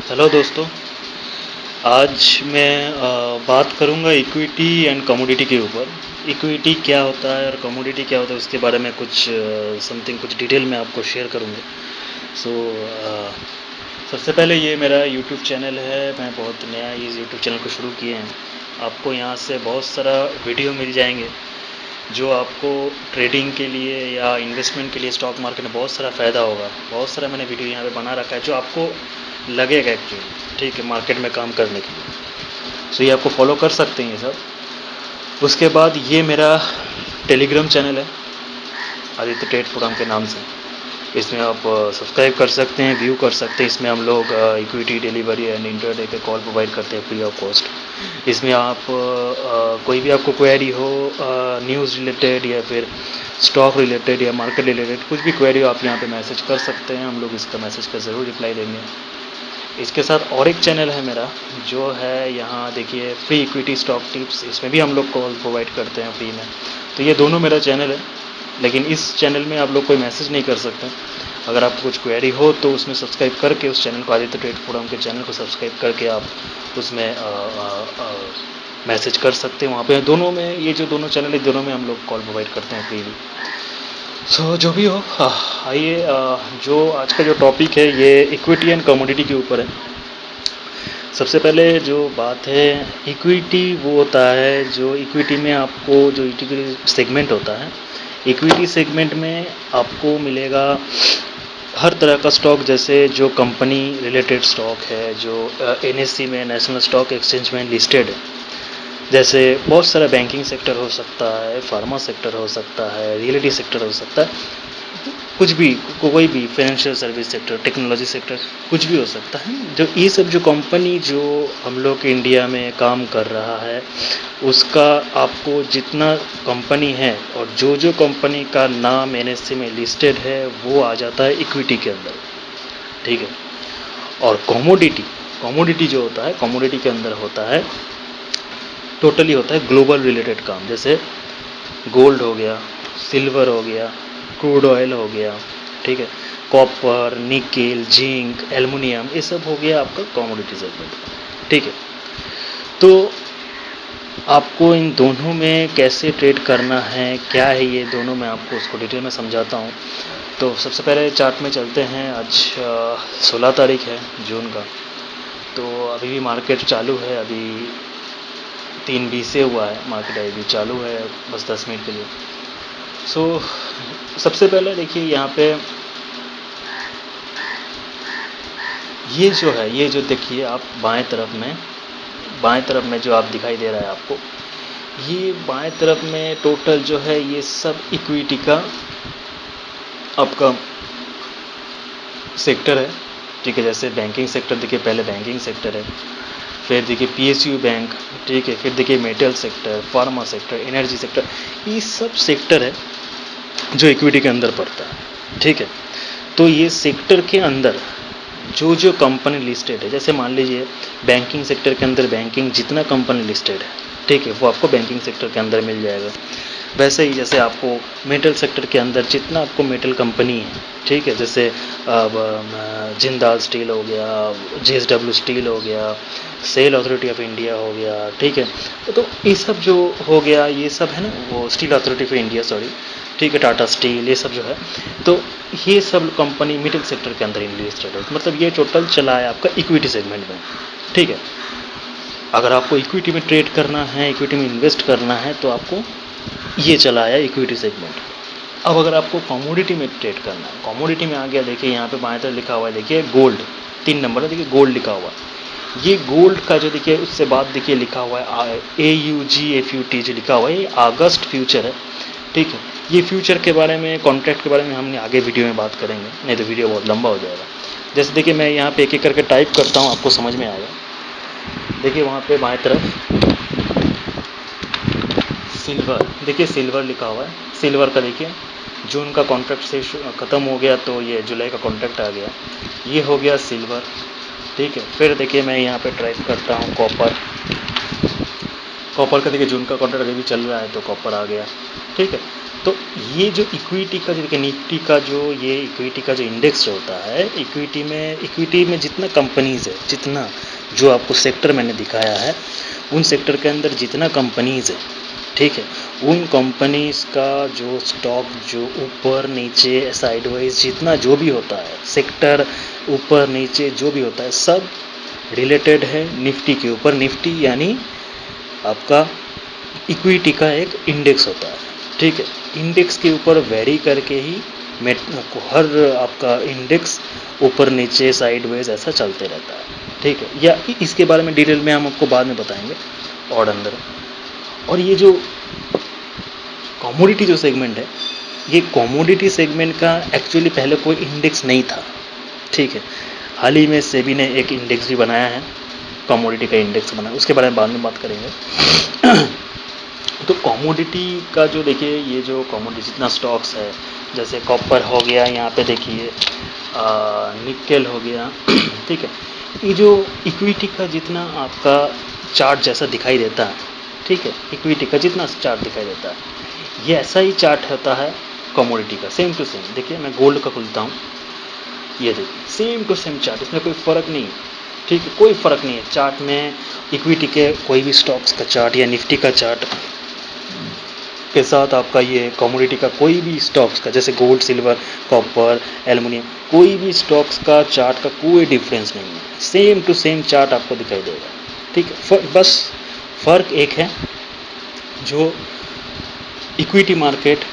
Hello दोस्तों। आज मैं बात करूंगा इक्विटी एंड कमोडिटी के ऊपर। इक्विटी क्या होता है और कमोडिटी क्या होता है उसके बारे में कुछ कुछ डिटेल में आपको शेयर करूंगा। सो सबसे पहले ये मेरा यूट्यूब चैनल है। मैं बहुत नया इस यूट्यूब चैनल को शुरू किए हैं। आपको यहाँ से बहुत सारा वीडियो मिल जाएंगे जो आपको ट्रेडिंग के लिए या इन्वेस्टमेंट के लिए स्टॉक मार्केट में बहुत सारा फ़ायदा होगा। बहुत सारा मैंने वीडियो यहाँ पे बना रखा है जो आपको लगेगा एक्चुअली ठीक है मार्केट में काम करने के लिए। सो ये आपको फॉलो कर सकते हैं ये सब। उसके बाद ये मेरा टेलीग्राम चैनल है आदित्य ट्रेड फोरम के नाम से। इसमें आप सब्सक्राइब कर सकते हैं, व्यू कर सकते हैं। इसमें हम लोग इक्विटी डिलीवरी एंड इंटरडे पे कॉल प्रोवाइड करते हैं फ्री ऑफ कॉस्ट। इसमें आप कोई भी आपको क्वेरी हो न्यूज़ रिलेटेड या फिर स्टॉक रिलेटेड या मार्केट रिलेटेड कुछ भी क्वेरी हो आप यहाँ पे मैसेज कर सकते हैं। हम लोग इसका मैसेज का ज़रूर रिप्लाई देंगे। इसके साथ और एक चैनल है मेरा जो है यहाँ देखिए फ्री इक्विटी स्टॉक टिप्स। इसमें भी हम लोग कॉल प्रोवाइड करते हैं फ्री में। तो ये दोनों मेरा चैनल है, लेकिन इस चैनल में आप लोग कोई मैसेज नहीं कर सकते। अगर आपको कुछ क्वेरी हो तो उसमें सब्सक्राइब करके उस चैनल को आदित्य ट्रेड फोरम के चैनल को सब्सक्राइब करके आप उसमें मैसेज कर सकते हैं। वहाँ पे दोनों में ये जो दोनों चैनल है दोनों में हम लोग कॉल प्रोवाइड करते हैं फ्रीली। सो जो भी हो आइए जो आज का जो टॉपिक है ये इक्विटी एंड कमोडिटी के ऊपर है। सबसे पहले जो बात है इक्विटी वो होता है जो इक्विटी में आपको जो इक्विटी सेगमेंट होता है। इक्विटी सेगमेंट में आपको मिलेगा हर तरह का स्टॉक, जैसे जो कंपनी रिलेटेड स्टॉक है जो एनएससी में नेशनल स्टॉक एक्सचेंज में लिस्टेड है। जैसे बहुत सारा बैंकिंग सेक्टर हो सकता है, फार्मा सेक्टर हो सकता है, रियलिटी सेक्टर हो सकता है, कुछ भी कोई भी financial service sector, technology sector, कुछ भी हो सकता है। जो ये सब जो कंपनी जो हम लोग के इंडिया में काम कर रहा है उसका आपको जितना कंपनी है और जो कंपनी का नाम एनएससी में लिस्टेड है वो आ जाता है इक्विटी के अंदर, ठीक है। और कमोडिटी जो होता है कमोडिटी के अंदर होता है टोटली होता है ग्लोबल रिलेटेड काम। जैसे गोल्ड हो गया, सिल्वर हो गया, क्रूड ऑयल हो गया, ठीक है, कॉपर, निकेल, जिंक, एल्युमिनियम, ये सब हो गया आपका कमोडिटी सेगमेंट, ठीक है। तो आपको इन दोनों में कैसे ट्रेड करना है, क्या है ये दोनों, मैं आपको उसको डिटेल में समझाता हूँ। तो सबसे पहले चार्ट में चलते हैं। आज 16 तारीख है जून का। तो अभी भी मार्केट चालू है, अभी 3:20 से हुआ है मार्केट, अभी चालू है बस 10 मिनट के लिए। सो सबसे पहले देखिए यहाँ पे ये जो देखिए आप बाएं तरफ में जो आप दिखाई दे रहा है आपको, ये बाएं तरफ में टोटल जो है ये सब इक्विटी का आपका सेक्टर है, ठीक है। जैसे बैंकिंग सेक्टर देखिए, पहले बैंकिंग सेक्टर है, फिर देखिए पीएसयू बैंक, ठीक है, फिर देखिए metal sector, pharma sector, energy sector, ये सब सेक्टर है जो इक्विटी के अंदर पड़ता है, ठीक है। तो ये सेक्टर के अंदर जो कंपनी लिस्टेड है, जैसे मान लीजिए बैंकिंग सेक्टर के अंदर बैंकिंग जितना कंपनी लिस्टेड है, ठीक है, वो आपको बैंकिंग सेक्टर के अंदर मिल जाएगा। वैसे ही जैसे आपको मेटल सेक्टर के अंदर जितना आपको मेटल कंपनी है, ठीक है, जैसे जिंदाल स्टील हो गया, जेएसडब्ल्यू स्टील हो गया, सेल अथॉरिटी ऑफ इंडिया हो गया, ठीक है। तो ये सब जो हो गया ये सब है ना, वो steel authority of India, sorry, ठीक है, टाटा स्टील, ये सब जो है, तो ये सब कंपनी मिडिल सेक्टर के अंदर इन्वेस्टेड है। मतलब ये टोटल चला है आपका इक्विटी सेगमेंट में, ठीक है। अगर आपको इक्विटी में ट्रेड करना है, इक्विटी में इन्वेस्ट करना है तो आपको ये चला है इक्विटी सेगमेंट। अब अगर आपको कमोडिटी में ट्रेड करना है, कमोडिटी में आ गया, देखिए यहाँ पे बाएं तरफ लिखा हुआ है, देखिए गोल्ड 3 नंबर है, देखिए गोल्ड लिखा हुआ है। ये गोल्ड का जो देखिए उससे बाद देखिए लिखा हुआ है AUGFUT जो लिखा हुआ है, ये अगस्त फ्यूचर है, ठीक है। ये फ्यूचर के बारे में, कॉन्ट्रैक्ट के बारे में हमने आगे वीडियो में बात करेंगे, नहीं तो वीडियो बहुत लंबा हो जाएगा। जैसे देखिए मैं यहाँ पे एक एक करके टाइप करता हूँ, आपको समझ में आएगा। देखिए वहाँ पे बाएं तरफ सिल्वर, देखिए सिल्वर लिखा हुआ है। सिल्वर का देखिए जून का कॉन्ट्रैक्ट से ख़त्म हो गया तो ये जुलाई का कॉन्ट्रैक्ट आ गया, ये हो गया सिल्वर, ठीक है। फिर देखिए मैं यहाँ पे टाइप करता हूँ कॉपर, कॉपर का देखिए जून का कॉन्ट्रैक्ट अभी भी चल रहा है तो कॉपर आ गया, ठीक है। तो ये जो इक्विटी का जो देखिए निफ्टी का जो ये इक्विटी का जो इंडेक्स होता है, इक्विटी में जितना कंपनीज़ है, जितना जो आपको सेक्टर मैंने दिखाया है, उन सेक्टर के अंदर जितना कंपनीज़ है, ठीक है, उन कंपनीज़ का जो स्टॉक जो ऊपर नीचे साइडवाइज जितना जो भी होता है, सेक्टर ऊपर नीचे जो भी होता है, सब रिलेटेड है निफ्टी के ऊपर। निफ्टी यानी आपका इक्विटी का एक इंडेक्स होता है, ठीक है। इंडेक्स के ऊपर वेरी करके ही हर आपका इंडेक्स ऊपर नीचे साइडवेज ऐसा चलते रहता है, ठीक है। या इसके बारे में डिटेल में हम आपको बाद में बताएंगे और अंदर। और ये जो कमोडिटी जो सेगमेंट है, ये कमोडिटी सेगमेंट का एक्चुअली पहले कोई इंडेक्स नहीं था, ठीक है। हाल ही में सेबी ने एक इंडेक्स भी बनाया है, कमोडिटी का इंडेक्स बनाया, उसके बारे में बाद में बात करेंगे। तो कमोडिटी का जो देखिए ये जो कमोडिटी जितना स्टॉक्स है, जैसे कॉपर हो गया, यहाँ पे देखिए निकेल हो गया, ठीक है। ये जो इक्विटी का जितना आपका चार्ट जैसा दिखाई देता है, ठीक है, इक्विटी का जितना चार्ट दिखाई देता है, ये ऐसा ही चार्ट होता है कमोडिटी का, सेम टू सेम। देखिए मैं गोल्ड का खुलता हूँ, ये देखिए सेम टू सेम चार्ट, इसमें कोई फ़र्क नहीं है, ठीक है, कोई फ़र्क नहीं है चार्ट में। इक्विटी के कोई भी स्टॉक्स का चार्ट या निफ्टी का चार्ट के साथ आपका ये कमोडिटी का कोई भी स्टॉक्स का, जैसे गोल्ड, सिल्वर, कॉपर, एल्युमिनियम, कोई भी स्टॉक्स का चार्ट का कोई डिफरेंस नहीं है, सेम टू सेम चार्ट आपको दिखाई देगा, ठीक है। बस फ़र्क एक है, जो इक्विटी मार्केट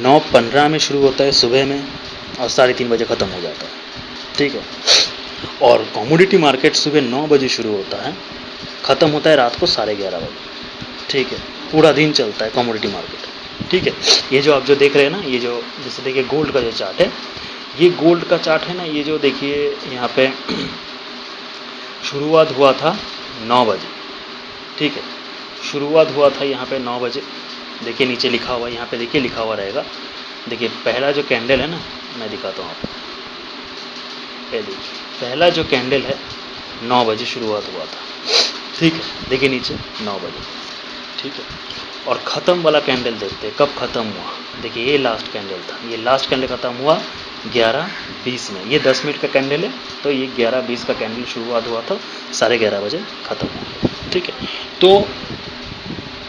9:15 में शुरू होता है सुबह में और 3:30 बजे ख़त्म हो जाता है, ठीक है। और कमोडिटी मार्केट सुबह 9 बजे शुरू होता है, ख़त्म होता है रात को 11:30 बजे, ठीक है। पूरा दिन चलता है कमोडिटी मार्केट, ठीक है। ये जो आप जो देख रहे हैं ना, ये जो जैसे देखिए गोल्ड का जो चार्ट है, ये गोल्ड का चार्ट है ना, ये जो देखिए यहाँ पे शुरुआत हुआ था 9 बजे, ठीक है, शुरुआत हुआ था यहाँ पे 9 बजे। देखिए नीचे लिखा हुआ, यहाँ पे देखिए लिखा हुआ रहेगा, देखिए पहला जो कैंडल है ना, मैं दिखाता हूँ आपको, पहला जो कैंडल है 9 बजे शुरुआत हुआ था, ठीक है, देखिए नीचे 9 बजे, ठीक है। और ख़त्म वाला कैंडल देखते हैं कब ख़त्म हुआ, देखिए ये लास्ट कैंडल था, ये लास्ट कैंडल ख़त्म हुआ 11:20 में, ये 10 मिनट का कैंडल है, तो ये 11:20 का कैंडल शुरुआत हुआ था, 11:30 बजे ख़त्म हुआ, ठीक है। तो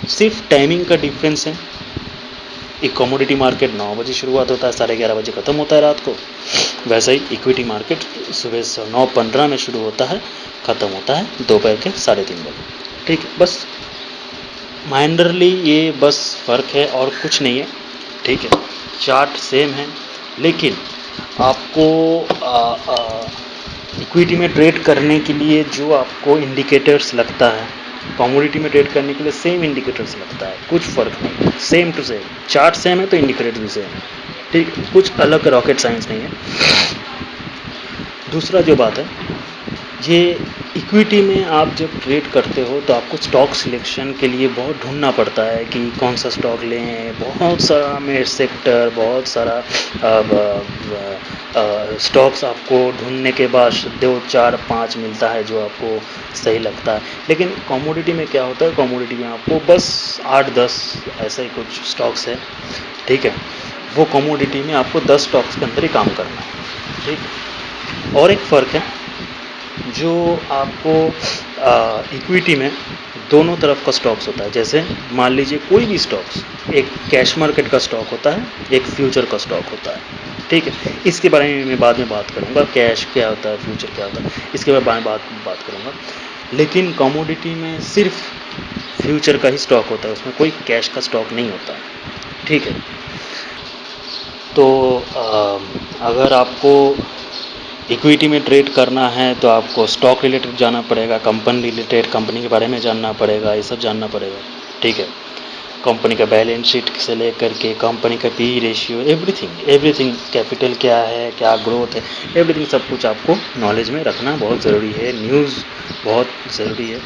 सिर्फ टाइमिंग का डिफरेंस है, एक कमोडिटी मार्केट 9 बजे शुरुआत होता है, 11:30 बजे ख़त्म होता है रात को, वैसा ही इक्विटी मार्केट सुबह 9:15 में शुरू होता है, ख़त्म होता है दोपहर के 3:30 बजे, ठीक है। बस माइंडरली ये बस फ़र्क है और कुछ नहीं है, ठीक है। चार्ट सेम है, लेकिन आपको इक्विटी में ट्रेड करने के लिए जो आपको इंडिकेटर्स लगता है, कमोडिटी में ट्रेड करने के लिए सेम इंडिकेटर्स लगता है, कुछ फ़र्क नहीं, same to same, chart same है तो इंडिकेटर भी सेम है, ठीक, कुछ अलग रॉकेट साइंस नहीं है। दूसरा जो बात है, ये इक्विटी में आप जब ट्रेड करते हो तो आपको स्टॉक सिलेक्शन के लिए बहुत ढूंढना पड़ता है कि कौन सा स्टॉक लें, बहुत सारा में सेक्टर, बहुत सारा स्टॉक्स आपको ढूंढने के बाद 2, 4, 5 मिलता है जो आपको सही लगता है। लेकिन कमोडिटी में क्या होता है, कमोडिटी में आपको बस 8-10 ऐसे ही कुछ स्टॉक्स है, ठीक है, वो कमोडिटी में आपको 10 स्टॉक्स के अंदर ही काम करना है, ठीक। और एक फ़र्क है, जो आपको इक्विटी में दोनों तरफ का स्टॉक्स होता है, जैसे मान लीजिए कोई भी स्टॉक्स, एक कैश मार्केट का स्टॉक होता है, एक फ्यूचर का स्टॉक होता है, ठीक है। इसके बारे में मैं बाद में बात करूँगा, कैश क्या होता है, फ्यूचर क्या होता है, इसके बारे में बात करूँगा। लेकिन कमोडिटी में सिर्फ फ्यूचर का ही स्टॉक होता है, उसमें कोई कैश का स्टॉक नहीं होता है, ठीक है। तो अगर आपको इक्विटी में ट्रेड करना है तो आपको स्टॉक रिलेटेड जाना पड़ेगा, कंपनी रिलेटेड, कंपनी के बारे में जानना पड़ेगा, ये सब जानना पड़ेगा, ठीक है। कंपनी का बैलेंस शीट से लेकर के कंपनी का पी रेशियो, एवरीथिंग, कैपिटल क्या है, क्या ग्रोथ है, एवरीथिंग सब कुछ आपको नॉलेज में रखना बहुत ज़रूरी है, न्यूज़ बहुत ज़रूरी है।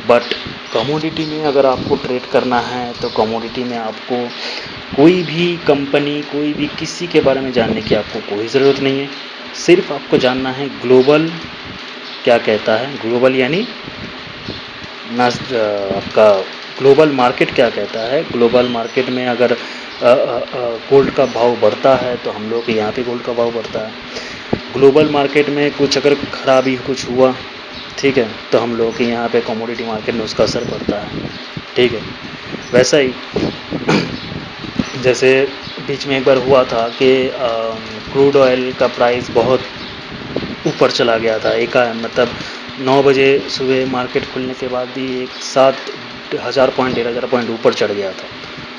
बट कमोडिटी में अगर आपको ट्रेड करना है तो कमोडिटी में आपको कोई भी कंपनी, कोई भी किसी के बारे में जानने की आपको कोई ज़रूरत नहीं है, सिर्फ आपको जानना है ग्लोबल क्या कहता है, ग्लोबल यानी आपका ग्लोबल मार्केट क्या कहता है। ग्लोबल मार्केट में अगर गोल्ड का भाव बढ़ता है तो हम लोग के यहाँ पे गोल्ड का भाव बढ़ता है। ग्लोबल मार्केट में कुछ अगर खराबी कुछ हुआ, ठीक है, तो हम लोग के यहाँ पे कमोडिटी मार्केट में उसका असर पड़ता है, ठीक है। वैसा ही जैसे बीच में एक बार हुआ था कि क्रूड ऑयल का प्राइस बहुत ऊपर चला गया था, मतलब 9 बजे सुबह मार्केट खुलने के बाद ही एक 7,000 पॉइंट 1,000 पॉइंट ऊपर चढ़ गया था।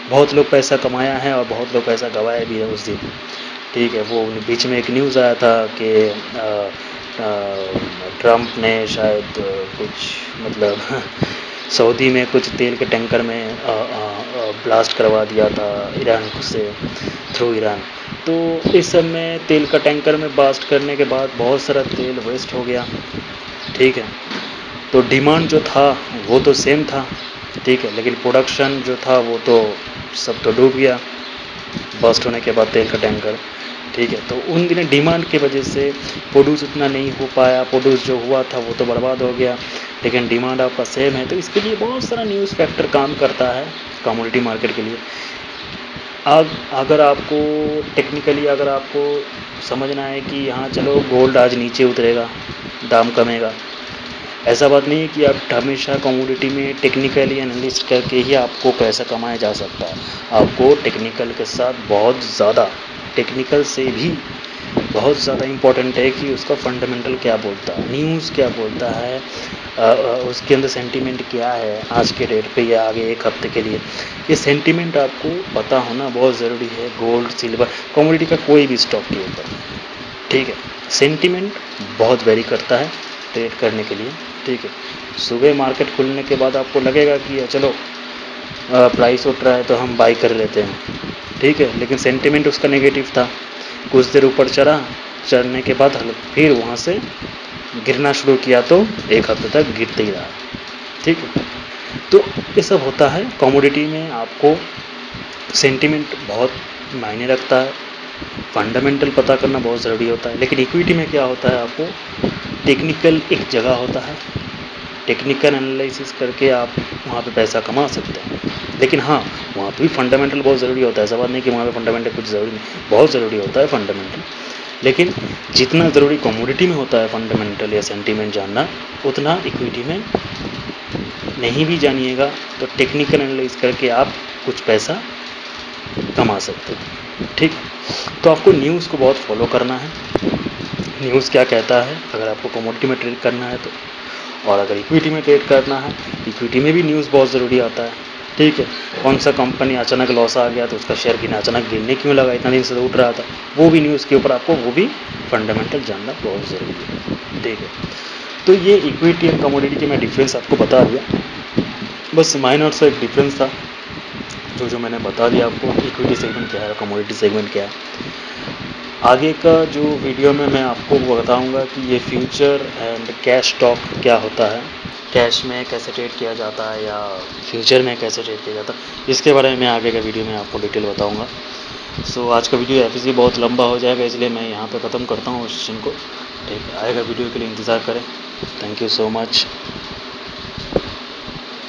बहुत लोग पैसा कमाया है और बहुत लोग पैसा गंवाया भी है उस दिन, ठीक है। वो बीच में एक न्यूज़ आया था कि ट्रम्प ने शायद कुछ मतलब सऊदी में कुछ तेल के टैंकर में ब्लास्ट करवा दिया था ईरान से, थ्रू ईरान। तो इस सब में तेल का टैंकर में ब्लास्ट करने के बाद बहुत सारा तेल वेस्ट हो गया, ठीक है। तो डिमांड जो था वो तो सेम था, ठीक है, लेकिन प्रोडक्शन जो था वो तो सब तो डूब गया बस्ट होने के बाद तेल का टैंकर, ठीक है। तो उन दिनों डिमांड की वजह से प्रोड्यूस उतना नहीं हो पाया, प्रोड्यूस जो हुआ था वो तो बर्बाद हो गया, लेकिन डिमांड आपका सेम है। तो इसके लिए बहुत सारा न्यूज़ फैक्टर काम करता है कमोडिटी मार्केट के लिए। अगर आपको टेक्निकली अगर आपको समझना है कि हाँ चलो गोल्ड आज नीचे उतरेगा, दाम कमेगा, ऐसा बात नहीं है कि आप हमेशा कमोडिटी में टेक्निकली एनालिस्ट करके ही आपको पैसा कमाया जा सकता है। आपको टेक्निकल के साथ बहुत ज़्यादा, टेक्निकल से भी बहुत ज़्यादा इम्पोर्टेंट है कि उसका फंडामेंटल क्या बोलता है, न्यूज़ क्या बोलता है, उसके अंदर सेंटीमेंट क्या है आज के डेट पे या आगे एक हफ्ते के लिए। ये सेंटीमेंट आपको पता होना बहुत ज़रूरी है गोल्ड सिल्वर कमोडिटी का कोई भी स्टॉक के ऊपर, ठीक है। सेंटीमेंट बहुत वेरी करता है ट्रेड करने के लिए, ठीक है। सुबह मार्केट खुलने के बाद आपको लगेगा कि चलो प्राइस उठ रहा है तो हम बाई कर लेते हैं, ठीक है, लेकिन सेंटीमेंट उसका नेगेटिव था। कुछ देर ऊपर चढ़ने के बाद फिर वहाँ से गिरना शुरू किया तो एक हफ्ते तक गिरते ही रहा, ठीक है। तो ये सब होता है कमोडिटी में। आपको सेंटीमेंट बहुत मायने रखता है, फंडामेंटल पता करना बहुत ज़रूरी होता है। लेकिन इक्विटी में क्या होता है, आपको टेक्निकल एक जगह होता है, टेक्निकल एनालिसिस करके आप वहाँ पे पैसा कमा सकते हैं। लेकिन हाँ, वहाँ पे भी फंडामेंटल बहुत ज़रूरी होता है। ऐसा बात नहीं कि वहाँ पे फंडामेंटल कुछ ज़रूरी नहीं, बहुत ज़रूरी होता है फंडामेंटल। लेकिन जितना ज़रूरी कमोडिटी में होता है फंडामेंटल या सेंटीमेंट जानना, उतना इक्विटी में नहीं भी जानिएगा तो टेक्निकल एनालिसिस करके आप कुछ पैसा कमा सकते हैं, ठीक। तो आपको न्यूज़ को बहुत फॉलो करना है, न्यूज़ क्या कहता है अगर आपको कमोडिटी में ट्रेड करना है तो। और अगर इक्विटी में ट्रेड करना है, इक्विटी में भी न्यूज़ बहुत ज़रूरी आता है, ठीक है। कौन सा कंपनी अचानक लॉस आ गया तो उसका शेयर अचानक गिरने क्यों लगा, इतना दिन से तो उठ रहा था, वो भी न्यूज़ के ऊपर आपको वो भी फंडामेंटल जानना बहुत ज़रूरी है, ठीक है। तो ये इक्विटी एंड कमोडिटी के मैं डिफरेंस आपको बता दिया, बस माइनर सा एक डिफरेंस था जो मैंने बता दिया आपको, इक्विटी सेगमेंट क्या है, कमोडिटी सेगमेंट क्या है। आगे का जो वीडियो में मैं आपको बताऊंगा कि ये फ्यूचर एंड कैश स्टॉक क्या होता है, कैश में कैसे ट्रेड किया जाता है या फ्यूचर में कैसे ट्रेड किया जाता है, इसके बारे में मैं आगे का वीडियो में आपको डिटेल बताऊंगा। सो आज का वीडियो एफिसी बहुत लंबा हो जाएगा, इसलिए मैं यहाँ पे ख़त्म करता हूँ उस सेशन को, ठीक है। आएगा वीडियो के लिए इंतज़ार करें। Thank you so much.